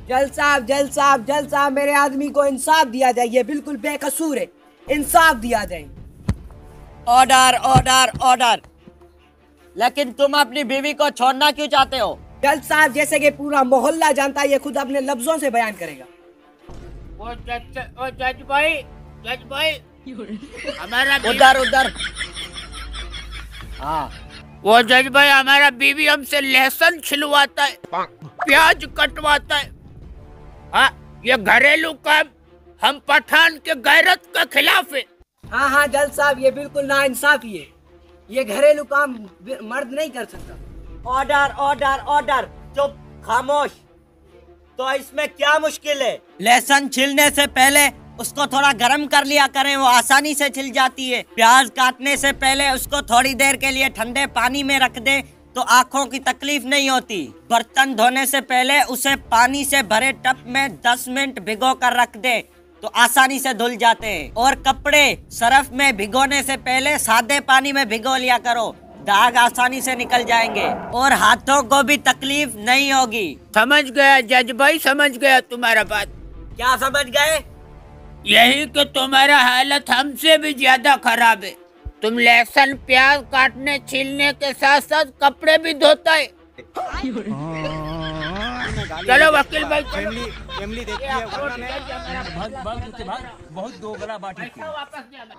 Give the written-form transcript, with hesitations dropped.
जज साहब, जज साहब, जज साहब, मेरे आदमी को इंसाफ दिया जाए, ये बिल्कुल बेकसूर है, इंसाफ दिया जाए। Order order order. लेकिन तुम अपनी बीवी को छोड़ना क्यों चाहते हो? जज साहब, जैसे कि पूरा मोहल्ला जानता है, ये खुद अपने लफ्जों से बयान करेगा। ओ जज भाई, हमारा उधर उधर। हाँ, वो जज भाई, हमारा बीवी हमसे लहसुन छिलवाता है, प्याज कटवाता है। हाँ, ये घरेलू काम हम पठान के गैरत के खिलाफ है। हाँ हाँ जज साहब, ये बिल्कुल नाइंसाफी है, ये घरेलू काम मर्द नहीं कर सकता। Order order order. चुप, खामोश। तो इसमें क्या मुश्किल है? लहसुन छिलने से पहले उसको थोड़ा गर्म कर लिया करें, वो आसानी से छिल जाती है। प्याज काटने से पहले उसको थोड़ी देर के लिए ठंडे पानी में रख दे तो आंखों की तकलीफ नहीं होती। बर्तन धोने से पहले उसे पानी से भरे टब में 10 मिनट भिगो कर रख दे तो आसानी से धुल जाते हैं। और कपड़े सर्फ में भिगोने से पहले सादे पानी में भिगो लिया करो, दाग आसानी से निकल जाएंगे और हाथों को भी तकलीफ नहीं होगी। समझ गया जज भाई, समझ गया तुम्हारा बात। क्या समझ गए? यही कि तुम्हारा हालत हमसे भी ज्यादा खराब है। तुम लहसुन प्याज काटने छीलने के साथ साथ कपड़े भी धोता है। चलो वकील भाई, फैमिली देखी है, बहुत दोगला बात। वापस नहीं आना।